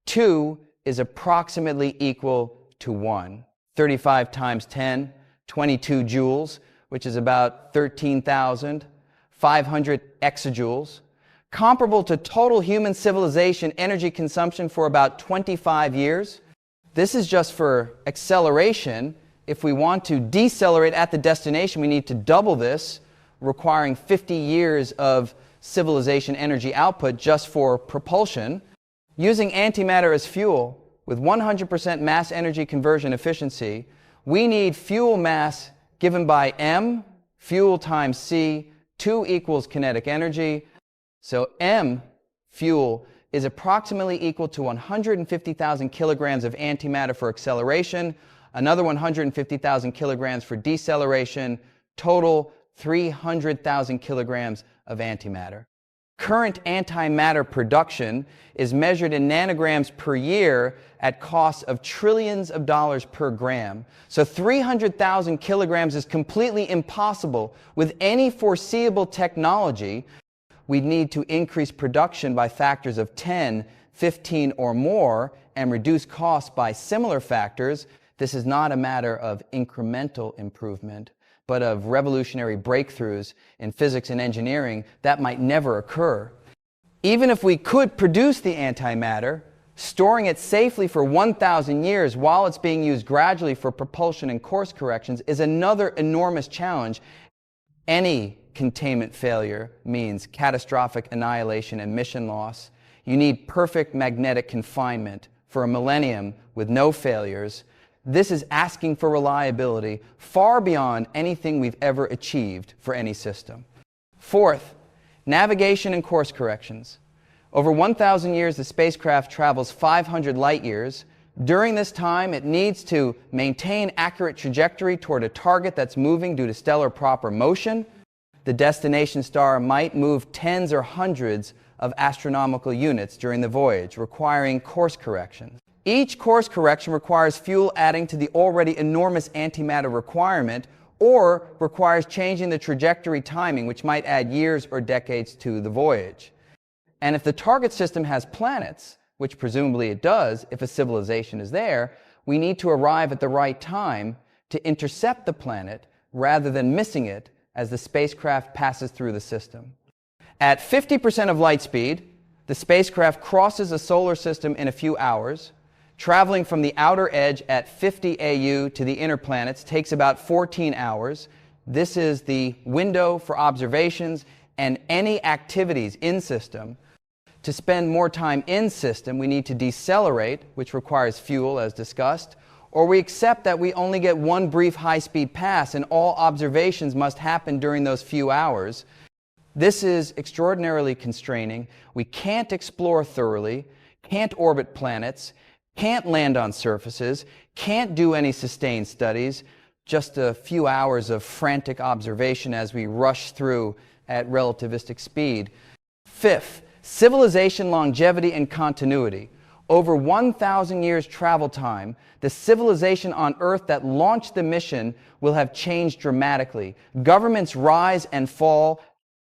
2 is approximately equal to 1. 35 times 10, 22 joules, which is about 13,500 exajoules, comparable to total human civilization energy consumption for about 25 years. This is just for acceleration. If we want to decelerate at the destination, we need to double this, requiring 50 years of civilization energy output just for propulsion. Using antimatter as fuel, with 100% mass energy conversion efficiency, we need fuel mass given by m, fuel times c, 2 equals kinetic energy. So m, fuel, is approximately equal to 150,000 kilograms of antimatter for acceleration, another 150,000 kilograms for deceleration, total 300,000 kilograms of antimatter. Current antimatter production is measured in nanograms per year at costs of trillions of dollars per gram. So 300,000 kilograms is completely impossible with any foreseeable technology. We'd need to increase production by factors of 10, 15 or more and reduce costs by similar factors. This is not a matter of incremental improvement, but of revolutionary breakthroughs in physics and engineering that might never occur. Even if we could produce the antimatter, storing it safely for 1,000 years while it's being used gradually for propulsion and course corrections is another enormous challenge. Any containment failure means catastrophic annihilation and mission loss. You need perfect magnetic confinement for a millennium with no failures. This is asking for reliability far beyond anything we've ever achieved for any system. Fourth, navigation and course corrections. Over 1,000 years, the spacecraft travels 500 light years. During this time, it needs to maintain accurate trajectory toward a target that's moving due to stellar proper motion. The destination star might move tens or hundreds of astronomical units during the voyage, requiring course corrections. Each course correction requires fuel adding to the already enormous antimatter requirement, or requires changing the trajectory timing, which might add years or decades to the voyage. And if the target system has planets, which presumably it does if a civilization is there, we need to arrive at the right time to intercept the planet rather than missing it as the spacecraft passes through the system. At 50% of light speed, the spacecraft crosses a solar system in a few hours. Traveling from the outer edge at 50 AU to the inner planets takes about 14 hours. This is the window for observations and any activities in system. To spend more time in system, we need to decelerate, which requires fuel, as discussed, or we accept that we only get one brief high-speed pass and all observations must happen during those few hours. This is extraordinarily constraining. We can't explore thoroughly, can't orbit planets, can't land on surfaces, can't do any sustained studies, just a few hours of frantic observation as we rush through at relativistic speed. Fifth, civilization longevity and continuity. Over 1,000 years travel time, the civilization on Earth that launched the mission will have changed dramatically. Governments rise and fall,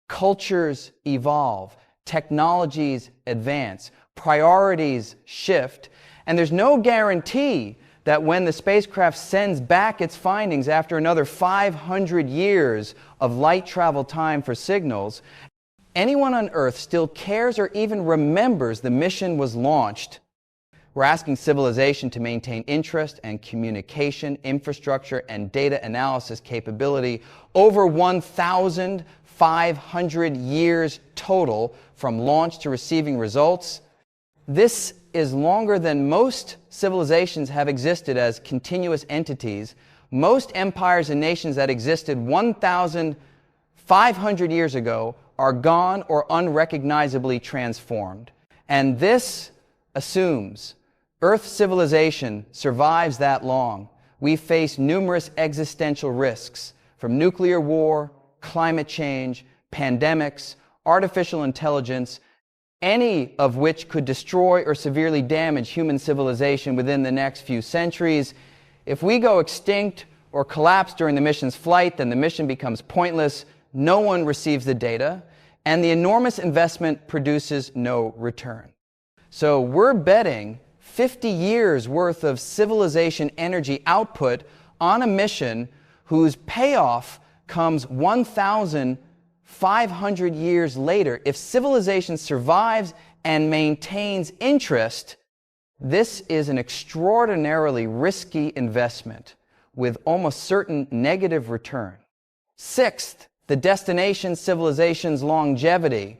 cultures evolve, technologies advance, priorities shift, and there's no guarantee that when the spacecraft sends back its findings after another 500 years of light travel time for signals, anyone on Earth still cares or even remembers the mission was launched. We're asking civilization to maintain interest and communication, infrastructure, and data analysis capability over 1,500 years total from launch to receiving results. This is longer than most civilizations have existed as continuous entities. Most empires and nations that existed 1,500 years ago are gone or unrecognizably transformed. And this assumes Earth civilization survives that long. We face numerous existential risks, from nuclear war, climate change, pandemics, artificial intelligence, any of which could destroy or severely damage human civilization within the next few centuries. If we go extinct or collapse during the mission's flight, then the mission becomes pointless, no one receives the data, and the enormous investment produces no return. So we're betting 50 years worth of civilization energy output on a mission whose payoff comes 1,500 years later. If civilization survives and maintains interest, this is an extraordinarily risky investment with almost certain negative return. Sixth, the destination civilization's longevity.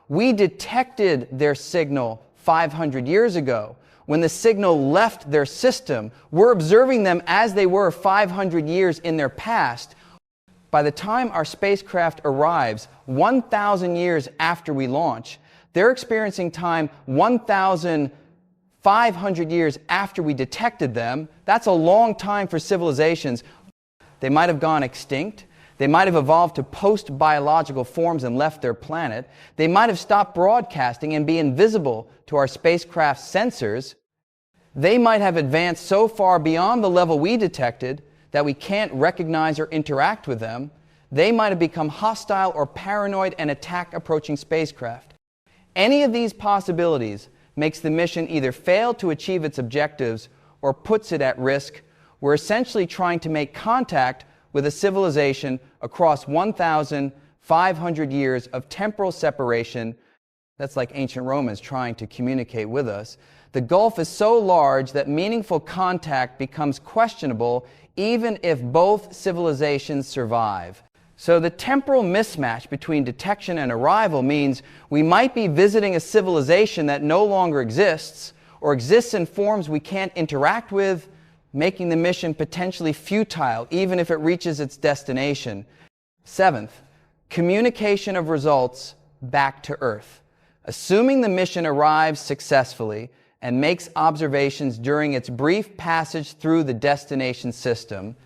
We detected their signal 500 years ago. When the signal left their system, we're observing them as they were 500 years in their past. By the time our spacecraft arrives, 1,000 years after we launch, they're experiencing time 1,500 years after we detected them. That's a long time for civilizations. They might have gone extinct. They might have evolved to post-biological forms and left their planet. They might have stopped broadcasting and be invisible to our spacecraft sensors. They might have advanced so far beyond the level we detected that we can't recognize or interact with them. They might have become hostile or paranoid and attack approaching spacecraft. Any of these possibilities makes the mission either fail to achieve its objectives or puts it at risk. We're essentially trying to make contact with a civilization across 1,500 years of temporal separation. That's like ancient Romans trying to communicate with us. The gulf is so large that meaningful contact becomes questionable even if both civilizations survive. So the temporal mismatch between detection and arrival means we might be visiting a civilization that no longer exists or exists in forms we can't interact with, making the mission potentially futile even if it reaches its destination. Seventh, communication of results back to Earth. Assuming the mission arrives successfully and makes observations during its brief passage through the destination system,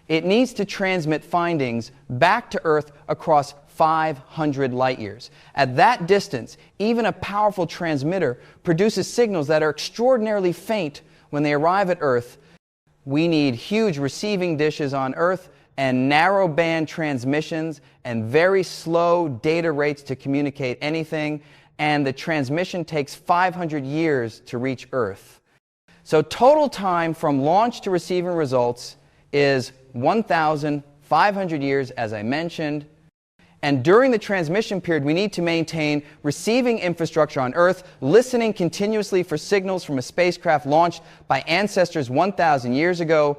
it needs to transmit findings back to Earth across 500 light years. At that distance, even a powerful transmitter produces signals that are extraordinarily faint when they arrive at Earth. We need huge receiving dishes on Earth and narrow band transmissions and very slow data rates to communicate anything, and the transmission takes 500 years to reach Earth. So total time from launch to receiving results is 1,500 years, as I mentioned. And during the transmission period, we need to maintain receiving infrastructure on Earth, listening continuously for signals from a spacecraft launched by ancestors 1,000 years ago.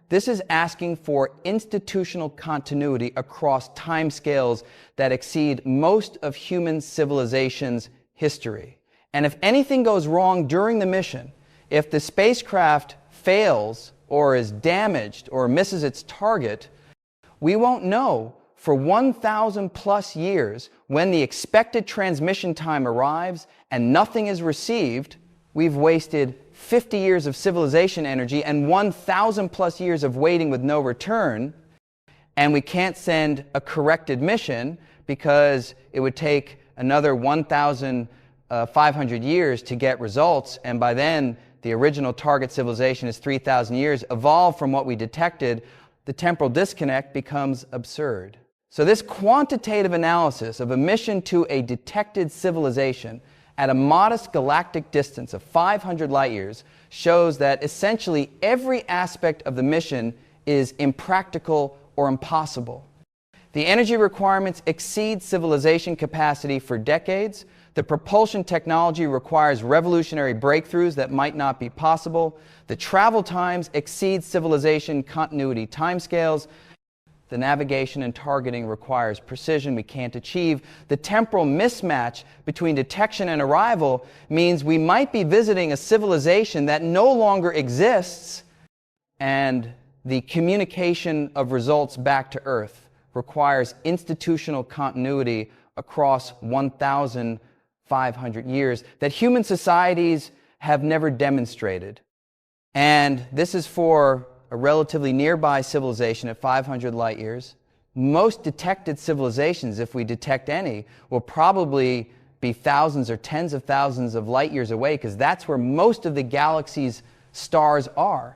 This is asking for institutional continuity across timescales that exceed most of human civilization's history. And if anything goes wrong during the mission, if the spacecraft fails or is damaged or misses its target, we won't know for 1,000 plus years when the expected transmission time arrives and nothing is received. We've wasted 50 years of civilization energy and 1,000 plus years of waiting with no return, and we can't send a corrected mission because it would take another 1,500 years to get results, and by then the original target civilization is 3,000 years evolved from what we detected. The temporal disconnect becomes absurd. So this quantitative analysis of a mission to a detected civilization at a modest galactic distance of 500 light years shows that essentially every aspect of the mission is impractical or impossible. The energy requirements exceed civilization capacity for decades. The propulsion technology requires revolutionary breakthroughs that might not be possible. The travel times exceed civilization continuity timescales. The navigation and targeting requires precision we can't achieve. The temporal mismatch between detection and arrival means we might be visiting a civilization that no longer exists, and the communication of results back to Earth requires institutional continuity across 1,500 years that human societies have never demonstrated. And this is for a relatively nearby civilization at 500 light years. Most detected civilizations, if we detect any, will probably be thousands or tens of thousands of light years away, because that's where most of the galaxy's stars are.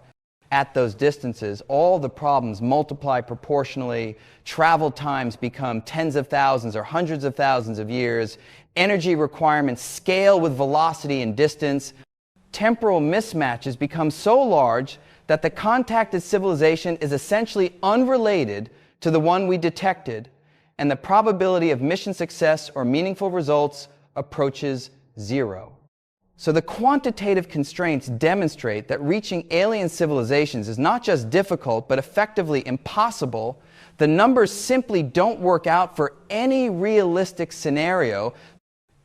At those distances, all the problems multiply proportionally. Travel times become tens of thousands or hundreds of thousands of years. Energy requirements scale with velocity and distance. Temporal mismatches become so large that the contacted civilization is essentially unrelated to the one we detected, and the probability of mission success or meaningful results approaches zero. So the quantitative constraints demonstrate that reaching alien civilizations is not just difficult, but effectively impossible. The numbers simply don't work out for any realistic scenario.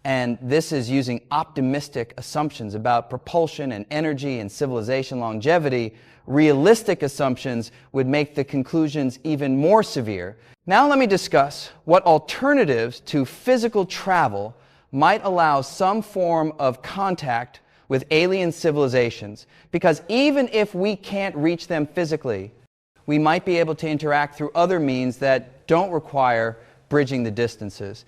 And this is using optimistic assumptions about propulsion and energy and civilization longevity. Realistic assumptions would make the conclusions even more severe. Now let me discuss what alternatives to physical travel might allow some form of contact with alien civilizations. Because even if we can't reach them physically, we might be able to interact through other means that don't require bridging the distances.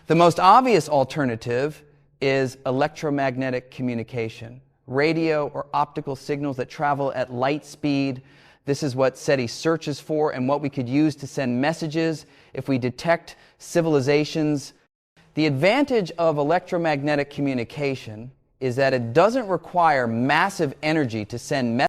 The most obvious alternative is electromagnetic communication, radio or optical signals that travel at light speed. This is what SETI searches for and what we could use to send messages if we detect civilizations. The advantage of electromagnetic communication is that it doesn't require massive energy to send messages.